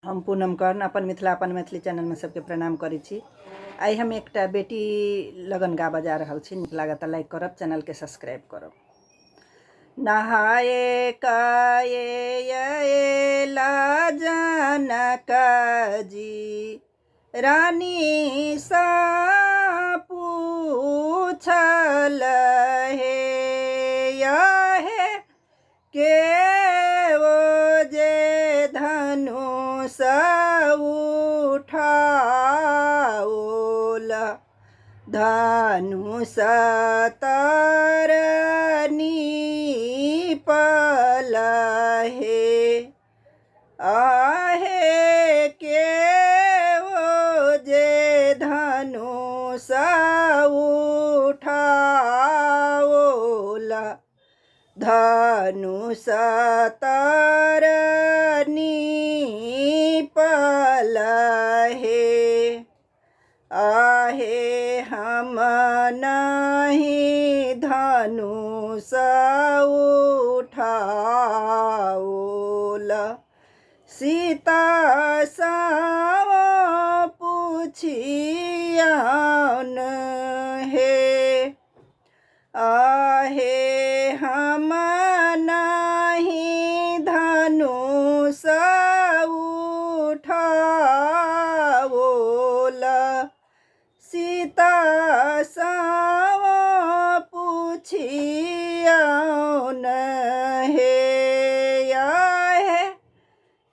हम पूनम कर्ण अपन मिथिला अपन मैथिली चैनल में सबके प्रणाम करै छी। आई हम एक बेटी लगन गाबा जा रहल छी। नीक लागत लाइक करब, चैनल के सब्सक्राइब करब। नहाए काए ला जनक जी रानी सा पूछल हे यहे के वो जे धनुष उठाओल धनुष तरनी पल हे आहे के वो जे धनुष उठाओल धनुष तरनी पल हे आहे हम नहीं धनुष उठाओल सीता साव पूछियान हे आहे हम नहीं धनुष उठाओल सीता साव पूछियान हे आहे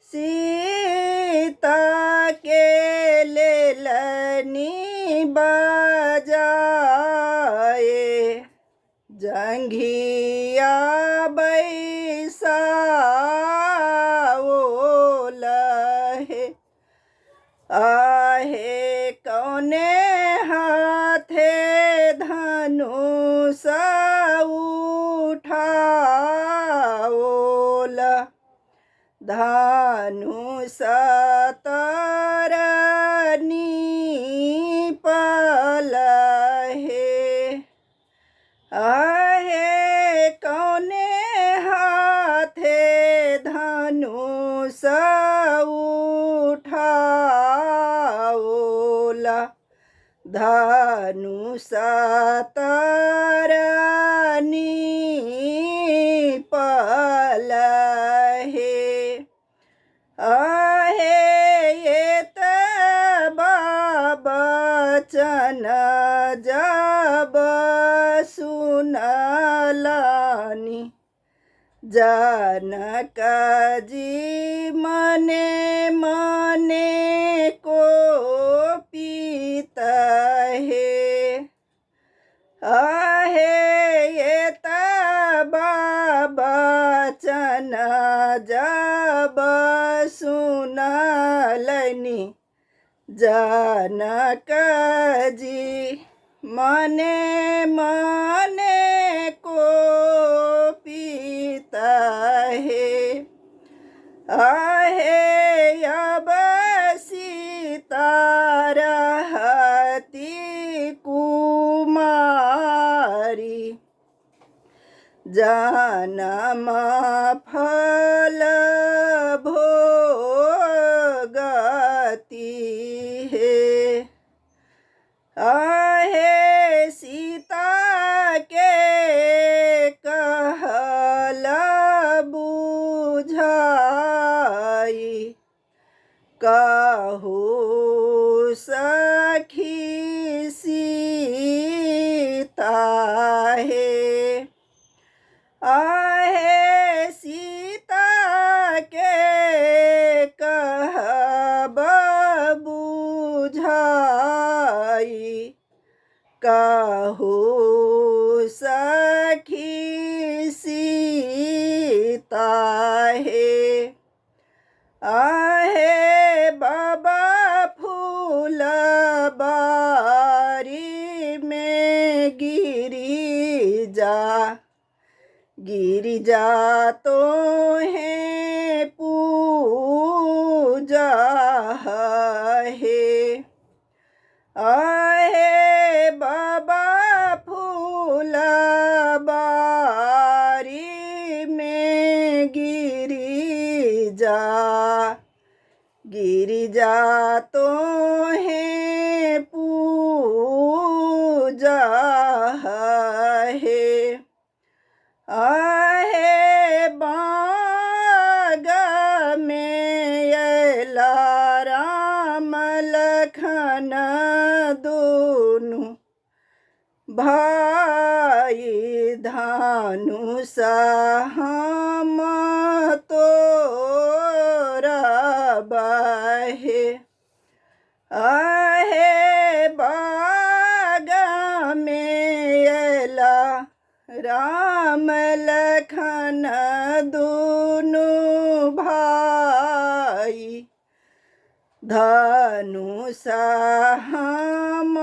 सीता के लेलनी बजाए जंघिया बैसाओल हे आहे कौने हाथे धनुष उठाओल धनुष तरनी पल हे आहे कौने हाथे धनुष उठाओल धनुष तरनी पल हे आहे ये बचन जब सुनलानी जनक जी मने मने को पीत हे आहे ये बचन जब सुनलनी जनक जी मने मने को पीत हे आहे अब सीता रहती कुमारी जन्म फल भोगती है आहे सीता के कहल बुझाई कहू सखी सीता है आहे सीता के कहब बुझाई कहू सखी सीता है आहे बाबा फूल बारी में गिरिजा तो है पूजा है आहे बाबा फूल बारी में गिरिजा गिरिजा तो है पूजा है आहे बाग में अला राम लखन दुनु भाई धनुषा हम तोरा बहे आहे बाग में अला राम लखन दुनु भाई धनुषा हम